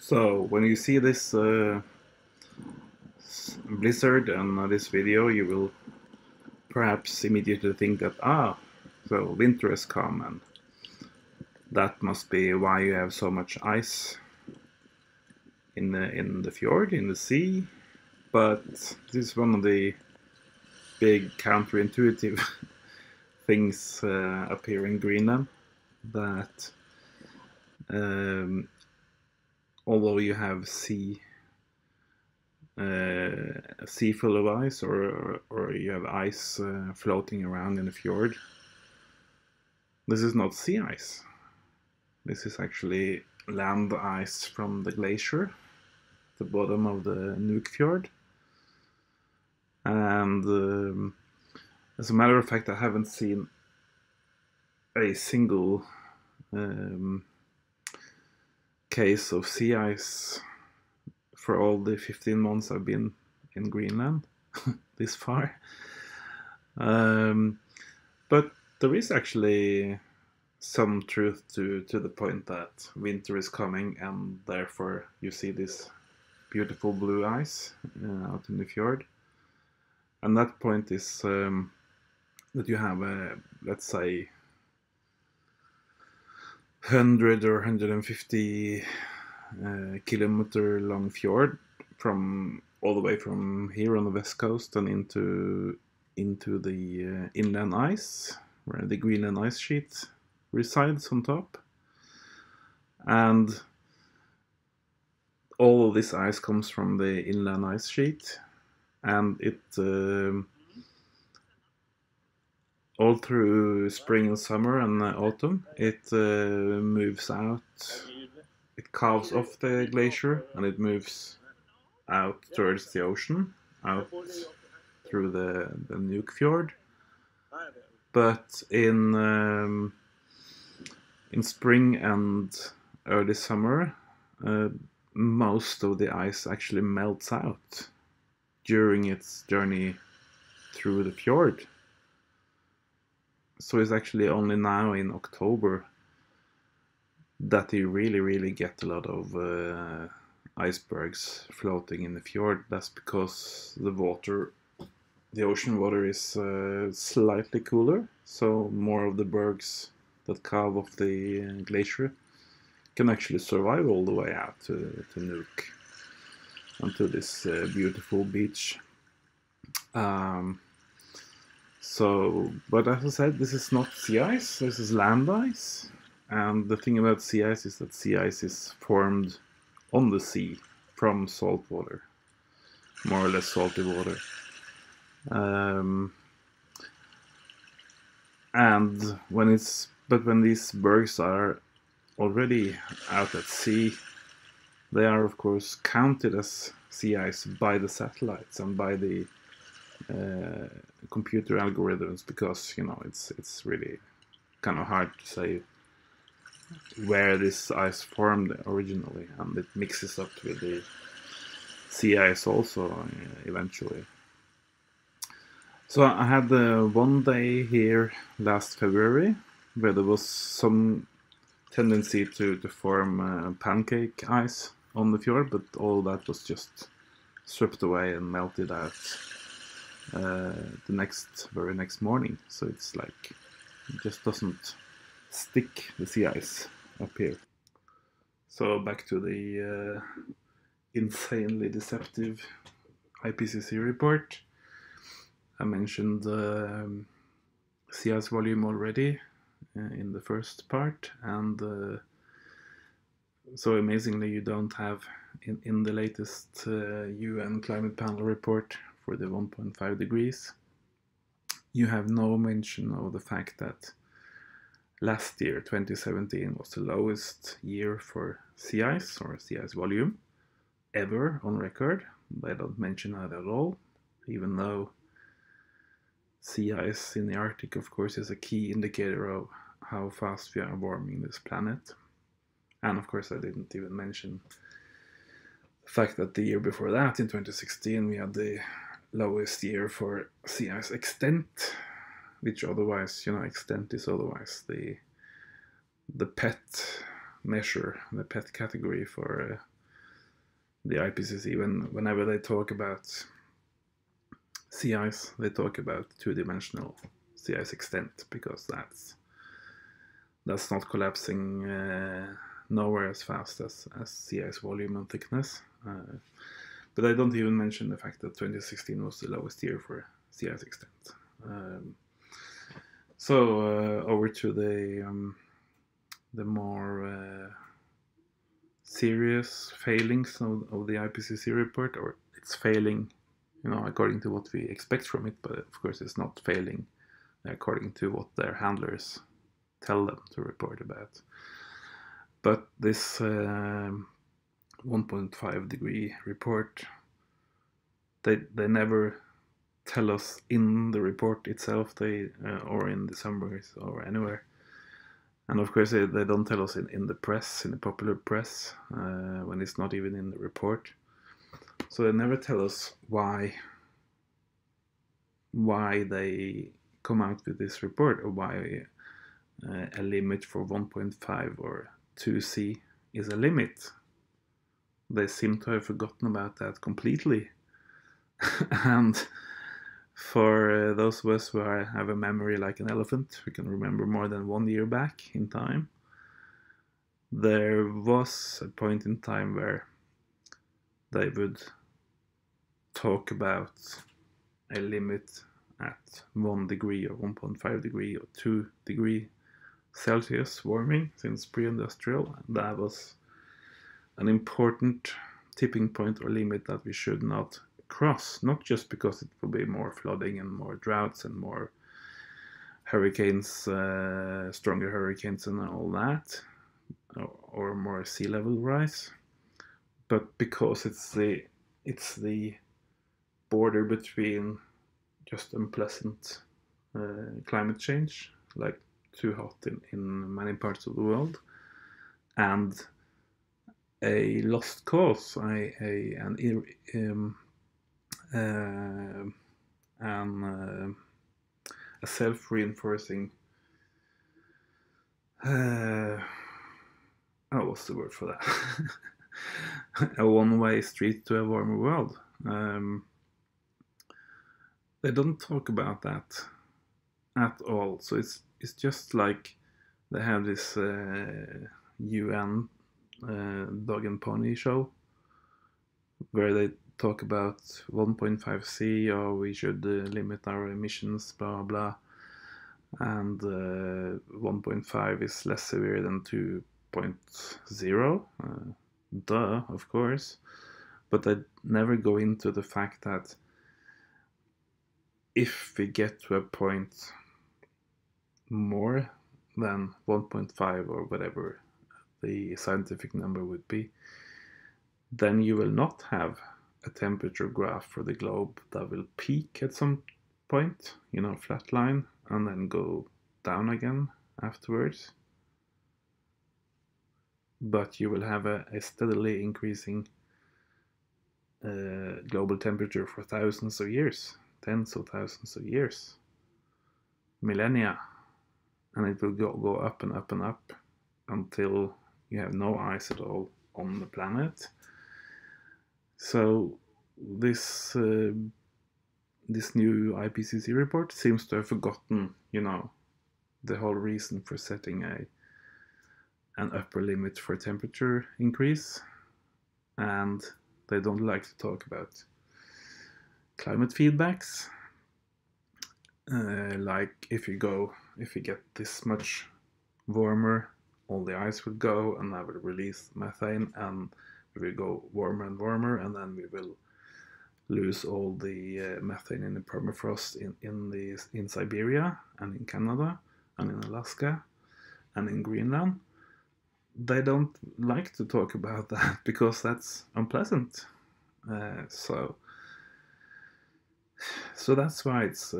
So when you see this blizzard and this video, you will perhaps immediately think that so winter has come, and that must be why you have so much ice in the fjord, in the sea. But this is one of the big counterintuitive things up here in Greenland, that although you have sea full of ice, or you have ice floating around in the fjord, this is not sea ice. This is actually land ice from the glacier, the bottom of the Nuuk fjord. And as a matter of fact, I haven't seen a single case of sea ice for all the 15 months I've been in Greenland this far. But there is actually some truth to the point that winter is coming, and therefore you see this beautiful blue ice out in the fjord. And that point is that you have a, let's say, 100 or 150 kilometer long fjord from all the way from here on the west coast and into the inland ice, where the Greenland ice sheet resides on top. And all of this ice comes from the inland ice sheet, and it all through spring and summer and autumn, it moves out. It calves off the glacier and it moves out towards the ocean, out through the Nuuk fjord. But in spring and early summer, most of the ice actually melts out during its journey through the fjord. So it's actually only now in October that you really get a lot of icebergs floating in the fjord. That's because the ocean water is slightly cooler, so more of the bergs that calve off the glacier can actually survive all the way out to Nuuk and to this beautiful beach. But as I said, this is not sea ice, this is land ice. And the thing about sea ice is that sea ice is formed on the sea from salt water, more or less salty water. But when these bergs are already out at sea, they are of course counted as sea ice by the satellites and by the computer algorithms, because it's really kind of hard to say where this ice formed originally, and it mixes up with the sea ice also eventually. So I had one day here last February where there was some tendency to form pancake ice on the fjord, but all that was just swept away and melted out the very next morning. So it's like it just doesn't stick, the sea ice up here. So back to the insanely deceptive IPCC report. I mentioned sea ice volume already in the first part, and so amazingly you don't have in the latest UN climate panel report for the 1.5 degrees, you have no mention of the fact that last year, 2017, was the lowest year for sea ice, or sea ice volume, ever on record. They don't mention that at all, even though sea ice in the Arctic, of course, is a key indicator of how fast we are warming this planet. And of course, I didn't even mention the fact that the year before that, in 2016, we had the lowest year for sea ice extent, which otherwise, extent is otherwise the pet measure, the pet category for the IPCC, whenever they talk about sea ice, they talk about two-dimensional sea ice extent, because that's not collapsing nowhere as fast as sea ice volume and thickness. But I don't even mention the fact that 2016 was the lowest year for sea ice extent. So over to the more serious failings of the IPCC report, or it's failing, according to what we expect from it, but of course it's not failing according to what their handlers tell them to report about. But this 1.5 degree report, they never tell us in the report itself, or in the summaries or anywhere. And of course they don't tell us in the press, in the popular press, when it's not even in the report. So they never tell us why they come out with this report, or why a limit for 1.5 or 2C is a limit. They seem to have forgotten about that completely. And for those of us who have a memory like an elephant, who can remember more than 1 year back in time, there was a point in time where they would talk about a limit at 1 degree or 1.5 degree or 2 degree Celsius warming since pre-industrial. That was an important tipping point or limit that we should not cross, not just because it will be more flooding and more droughts and more hurricanes, stronger hurricanes and all that, or more sea level rise, but because it's the border between just unpleasant climate change, like too hot in many parts of the world, and a lost cause, a self-reinforcing, what's the word for that? A one-way street to a warmer world. They don't talk about that at all. So it's just like they have this UN dog and pony show where they talk about 1.5C, or we should limit our emissions, blah blah, and 1.5 is less severe than 2.0. Duh, of course, but they never go into the fact that if we get to a point more than 1.5 or whatever the scientific number would be, then you will not have a temperature graph for the globe that will peak at some point, flat line, and then go down again afterwards. But you will have a steadily increasing global temperature for thousands of years, tens of thousands of years, millennia, and it will go up and up and up until you have no ice at all on the planet. So this new IPCC report seems to have forgotten, the whole reason for setting an upper limit for temperature increase, and they don't like to talk about climate feedbacks, like if you get this much warmer, all the ice will go and that will release methane, and we will go warmer and warmer, and then we will lose all the methane in the permafrost in Siberia and in Canada and in Alaska and in Greenland. They don't like to talk about that because that's unpleasant. So that's why it's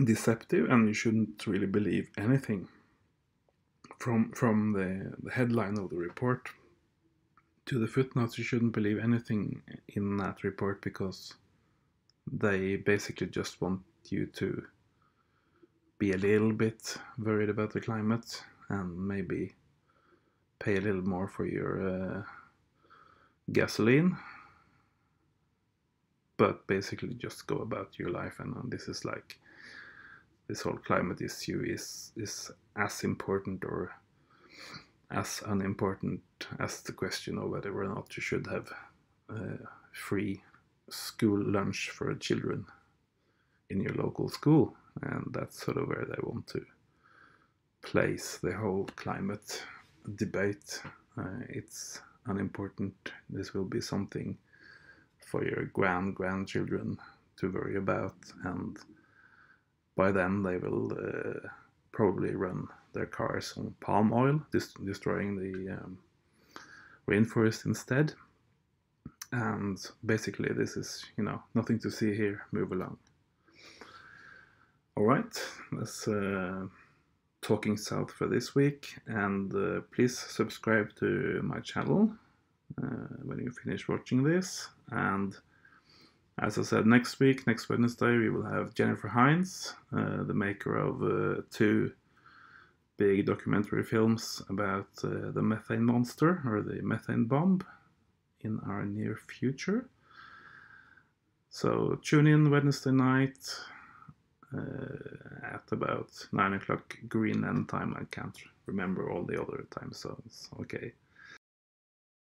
deceptive, and you shouldn't really believe anything from the headline of the report to the footnotes. You shouldn't believe anything in that report, because they basically just want you to be a little bit worried about the climate and maybe pay a little more for your gasoline, but basically just go about your life. And this is like, this whole climate issue is as important or as unimportant as the question of whether or not you should have free school lunch for children in your local school. And that's sort of where they want to place the whole climate debate. It's unimportant. This will be something for your grandchildren to worry about, and by then they will probably run their cars on palm oil, destroying the rainforest instead. And basically this is, nothing to see here. Move along. All right, that's Talking South for this week, and please subscribe to my channel when you finish watching this. And as I said, next Wednesday, we will have Jennifer Hines, the maker of 2 big documentary films about the methane monster, or the methane bomb, in our near future. So tune in Wednesday night at about 9 o'clock Greenland time. I can't remember all the other time zones. Okay.